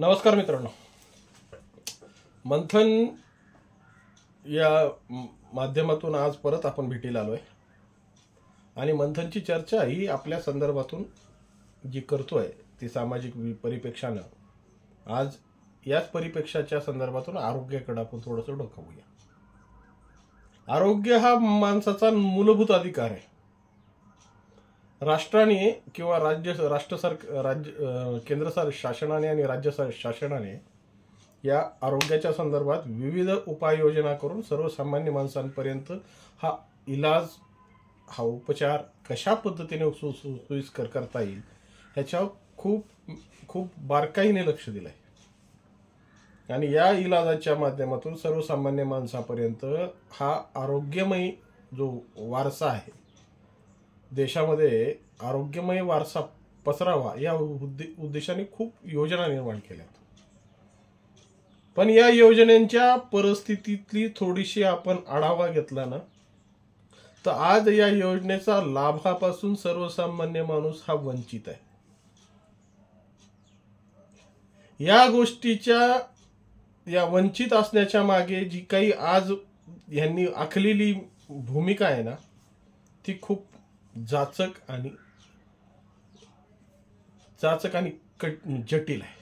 नमस्कार मित्रांनो, मंथन या माध्यमातून आज परत आपण भेटीला आलोय आणि मंथनची चर्चा ही आपल्या संदर्भातून जी करतोय ती सामाजिक परिप्रेक्षानं आज याच परिप्रेक्षाच्या संदर्भातून आरोग्याकडे आपण थोडंसं डोकावूया. आरोग्य हा माणसाचा मूलभूत अधिकार आहे. राष्ट्राने किंवा केंद्र शासनाने आणि राज्य शासनाने या आरोग्याच्या संदर्भात विविध उपाययोजना करून सर्वसामान्य माणसांपर्यंत हा इलाज, हा उपचार कशा पद्धतीने सोयीस्कर करता येईल ह्याच्यावर खूप बारकाईने लक्ष दिलंय. आणि या इलाजाच्या माध्यमातून सर्वसामान्य माणसापर्यंत हा आरोग्यमय जो वारसा आहे, देशामध्ये आरोग्यमय वारसा पसरावा या उद्देशाने खूप योजना निर्माण केल्या. पण या योजनांच्या परिस्थितीतली थोडीशी आपण आढावा घेतला ना, तर आज या योजनेचा लाभापासून सर्वसामान्य माणूस हा वंचित आहे. या गोष्टीच्या या वंचित असण्याच्या मागे जी काही आज यांनी आखलेली भूमिका आहे ना, ती खूप जाचक आणि जटिल आहे.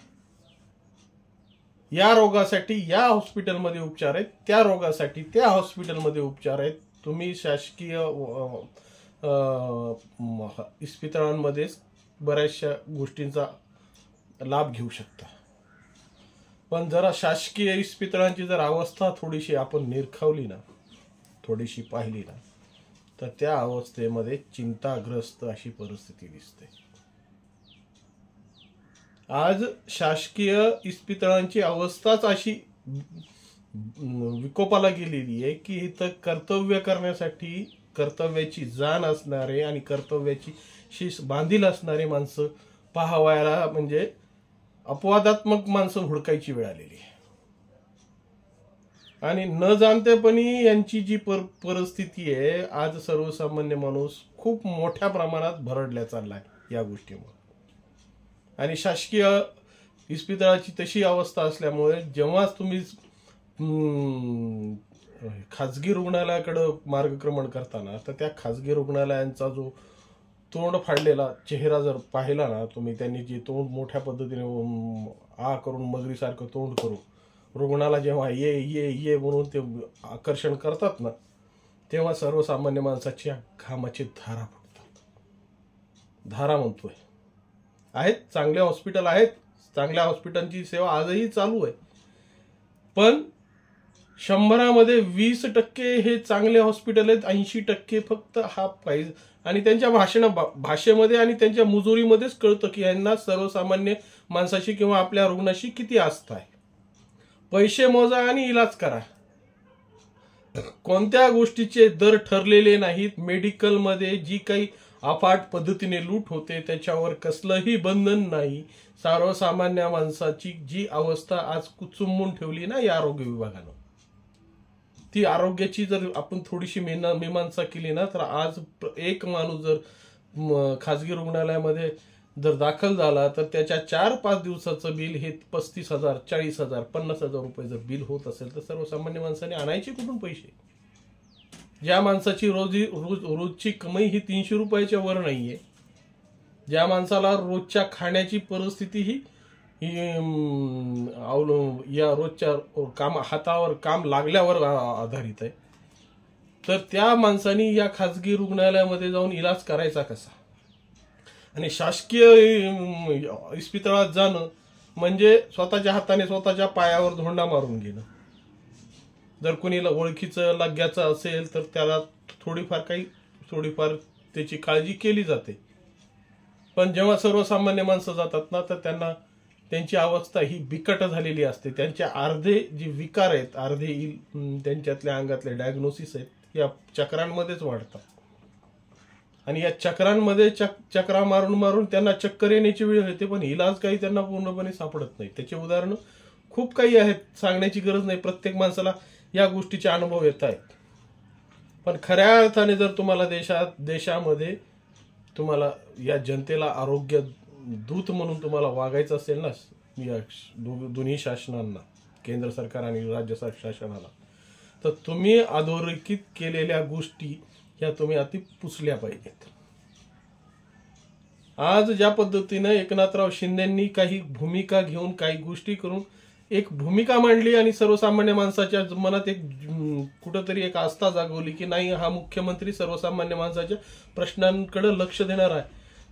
या रोगासाठी या हॉस्पिटलमध्ये उपचार आहेत, त्या रोगासाठी त्या हॉस्पिटलमध्ये उपचार आहेत. तुम्ही शासकीय इस्पितळांमध्ये बऱ्याचशा गोष्टींचा लाभ घेऊ शकता. पण जरा शासकीय इस्पितळांची जर अवस्था थोडीशी आपण निरखावली ना, थोडीशी पाहिली ना, तर त्या अवस्थेमध्ये चिंताग्रस्त अशी परिस्थिती दिसते. आज शासकीय इस्पितळांची अवस्थाच अशी विकोपाला गेलेली आहे की इथं कर्तव्य करण्यासाठी कर्तव्याची जाण असणारे आणि कर्तव्याची शीश बांधील असणारे माणसं पाहावायला म्हणजे अपवादात्मक माणसं हुडकायची वेळ आलेली आहे. आणि न जाणतेपणी यांची जी परिस्थिती आहे, आज सर्वसामान्य माणूस खूप मोठ्या प्रमाणात भरडल्या चाललाय या गोष्टीमुळे. आणि शासकीय इस्पितळाची तशी अवस्था असल्यामुळे जेव्हा तुम्ही खाजगी रुग्णालयाकडे मार्गक्रमण करताना, तर त्या खाजगी रुग्णालयांचा जो तोंड फाडलेला चेहरा जर पाहिला ना तुम्ही, त्यांनी जे तोंड मोठ्या पद्धतीने करून मगरीसारखं तोंड करून रुग्णाला जेव्हा ये ये ये म्हणून ते आकर्षण करतात ना, तेव्हा सर्वसामान्य माणसाच्या घामाची धारा फुटतात. धारा म्हणतोय. आहेत चांगले हॉस्पिटल आहेत, चांगल्या हॉस्पिटलची सेवा आजही चालू आहे. पण 100मध्ये 20% हे चांगले हॉस्पिटल आहेत, 80% फक्त हा पाहिजे. आणि त्यांच्या भाषेमध्ये आणि त्यांच्या मुजुरीमध्येच कळतं की यांना सर्वसामान्य माणसाशी किंवा आपल्या रुग्णाशी किती आस्था आहे. पैसे मोजा आणि इलाज करा. कोणत्या गोष्टीचे दर ठरलेले नाहीत. मेडिकलमध्ये जी काही अफाट पद्धतीने लूट होते त्याच्यावर कसलंही बंधन नाही. सर्वसामान्य माणसाची जी अवस्था आज कुचुंबून ठेवली ना या आरोग्य विभागानं, ती आरोग्याची जर आपण थोडीशी मीमांसा केली ना, तर आज एक माणूस जर खाजगी रुग्णालयामध्ये जर दाखल झाला तर त्याच्या 4-5 दिवसाचं बिल हे 35,000, 40,000, 50,000 रुपये जर बिल होत असेल तर सर्वसामान्य माणसाने आणायचे कुठून पैसे? ज्या माणसाची रोजची कमाई ही 300 रुपयाच्या वर नाहीये, ज्या माणसाला रोजच्या खाण्याची परिस्थिती ही या रोजच्या हातावर काम लागल्यावर आधारित आहे, तर त्या माणसाने या खाजगी रुग्णालयामध्ये जाऊन इलाज करायचा कसा? आणि शासकीय इस्पितळात जाणं म्हणजे स्वतःच्या हाताने स्वतःच्या पायावर धोंडा मारून घेणं. जर कोणीला ओळखीचं लाग्याचं असेल तर त्याला थोडीफार त्याची काळजी केली जाते. पण जेव्हा सर्वसामान्य माणसं जातात ना, तर त्यांची अवस्था ही बिकट झालेली असते. त्यांच्या अर्धे जे विकार आहेत, अर्धे त्यांच्यातल्या अंगातले डायग्नोसिस आहेत, या चक्रांमध्येच वाढतात. आणि या चक्रांमध्ये चक्रा मारून त्यांना चक्कर येण्याची वेळ येते, पण इलाज काही त्यांना पूर्णपणे सापडत नाही. त्याचे उदाहरण खूप काही आहेत, सांगण्याची गरज नाही. प्रत्येक माणसाला या गोष्टीचे अनुभव येत आहेत. पण खऱ्या अर्थाने जर तुम्हाला देशामध्ये तुम्हाला या जनतेला आरोग्य दूत म्हणून तुम्हाला वागायचं असेल ना, या दोन्ही शासनांना, केंद्र सरकार आणि राज्य शासनाला, तर तुम्ही अधोरेखित केलेल्या गोष्टी ह्या तुम्ही अति पुसल्या पाहिजेत. आज ज्या पद्धतीने एकनाथराव शिंदेंनी काही भूमिका घेऊन काही गोष्टी करून एक भूमिका मांडली आणि सर्वसामान्य माणसाच्या मनात एक कुठंतरी एक आस्था जागवली की नाही, हा मुख्यमंत्री सर्वसामान्य माणसाच्या प्रश्नांकडे लक्ष देणार आहे.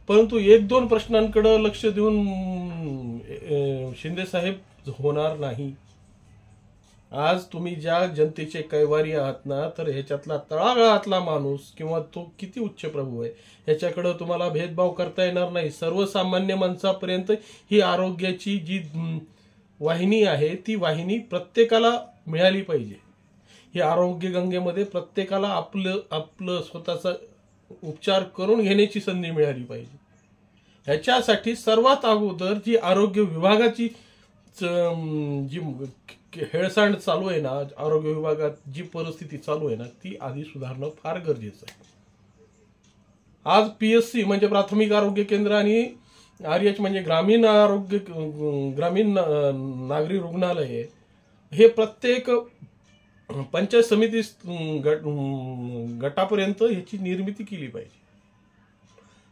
परंतु एक दोन प्रश्नांकडे लक्ष देऊन शिंदे साहेब होणार नाही. आज तुम्ही ज्या जनतेचे कैवारी आहात ना, तर ह्याच्यातला तळागाळातला माणूस किंवा तो किती उच्च प्रभू आहे ह्याच्याकडे तुम्हाला भेदभाव करता येणार नाही. सर्वसामान्य माणसापर्यंत ही आरोग्याची जी वाहिनी आहे ती वाहिनी प्रत्येकाला मिळाली पाहिजे. ही आरोग्य गंगेमध्ये प्रत्येकाला आपलं स्वतःचा उपचार करून घेण्याची संधी मिळाली पाहिजे. ह्याच्यासाठी सर्वात अगोदर जी आरोग्य विभागाची जी हेळसांड चालू आहे ना, आरोग्य विभागात जी परिस्थिती चालू आहे ना, ती आधी सुधारणं फार गरजेचं आहे. आज PSC म्हणजे प्राथमिक आरोग्य केंद्र आणि RH म्हणजे ग्रामीण नागरी रुग्णालय हे प्रत्येक पंचायत समिती गटापर्यंत ह्याची निर्मिती केली पाहिजे.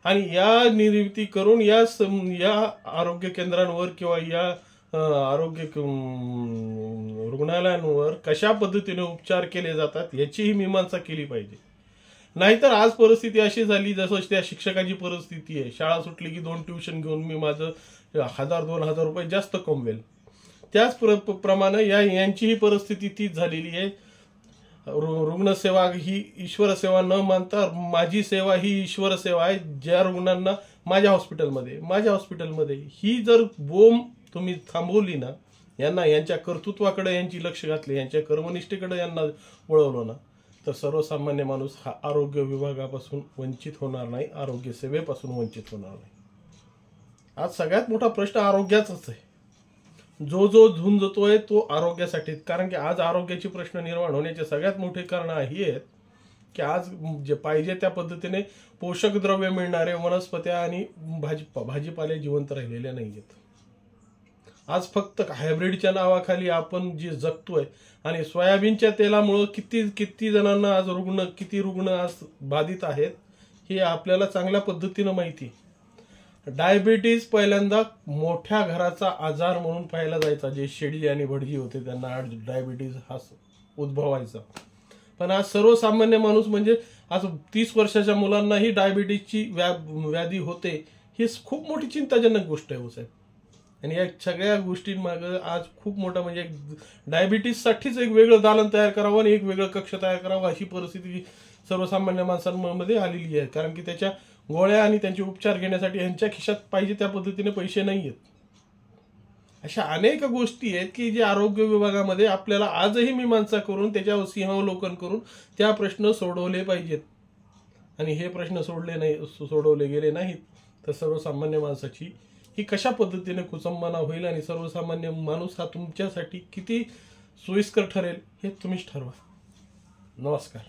आणि या निर्मिती करून या आरोग्य केंद्रांवर किंवा या आरोग्य रुग्णालयांवर कशा पद्धतीने उपचार केले जातात याचीही मीमांसा केली पाहिजे. नाहीतर आज परिस्थिती अशी झाली जसं त्या शिक्षकाची परिस्थिती आहे, शाळा सुटली की 2 ट्युशन घेऊन मी माझं 1000-2000 रुपये जास्त कमवेल. त्याच प्रमाणे यांचीही परिस्थिती तीच झालेली आहे. रुग्णसेवा ही ईश्वर सेवा न मानता माझी सेवा ही ईश्वर सेवा आहे. ज्या रुग्णांना माझ्या हॉस्पिटलमध्ये ही जर बोंब तुम्ही थांबवली ना, यांच्या कर्तृत्वाकडे यांची लक्ष घातले, यांच्या कर्मनिष्ठेकडे यांना वळवलं ना, तर सर्वसामान्य माणूस हा आरोग्य विभागापासून वंचित होणार नाही, आरोग्य सेवेपासून वंचित होणार नाही. आज सगळ्यात मोठा प्रश्न आरोग्याचाच आहे. जो झुंजतोय तो आरोग्यासाठी. कारण की आज आरोग्याचे प्रश्न निर्माण होण्याचे सगळ्यात मोठे कारण ही आहेत की आज जे पाहिजे त्या पद्धतीने पोषक द्रव्य मिळणारे वनस्पत्या आणि भाजीपाले जिवंत राहिलेले नाहीयेत. आज फक्त हायब्रिडच्या नावाखाली आपण जे जगतोय आणि सोयाबीनच्या तेलामुळे किती जणांना आज किती रुग्ण आज बाधित आहेत हे आपल्याला चांगल्या पद्धतीनं माहिती. डायबिटीज पहिल्यांदा मोठ्या घराचा आजार म्हणून पाहिला जायचा. जे शेडजी आणि भटजी होते त्यांना डायबिटीज हा उद्भवायचा. पण आज सर्वसामान्य माणूस म्हणजे आज 30 वर्षाच्या मुलांनाही डायबिटीजची व्याधी होते. ही खूप मोठी चिंताजनक गोष्ट आहे हो साहेब. आणि या सगळ्या गोष्टींमागे आज खूप मोठा म्हणजे डायबिटीजसाठीच एक वेगळं दालन तयार करावं आणि एक वेगळं कक्ष तयार करावं अशी परिस्थिती सर्वसामान्य माणसांमध्ये आलेली आहे. कारण की त्याच्या गोळ्या आणि त्यांचे उपचार घेण्यासाठी यांच्या खिशात पाहिजे त्या पद्धतीने पैसे नाही आहेत. अशा अनेक गोष्टी आहेत की जे आरोग्य विभागामध्ये आपल्याला आजही मीमांसा करून त्याच्यावर सिंहावलोकन करून त्या प्रश्न सोडवले पाहिजेत. आणि हे प्रश्न सोडवले गेले नाहीत तर सर्वसामान्य माणसाची ही कशा पद्धतीने कुचंबना होईल आणि सर्वसामान्य माणूस हा तुमच्यासाठी किती सोयीस्कर ठरेल हे तुम्हीच ठरवा. नमस्कार.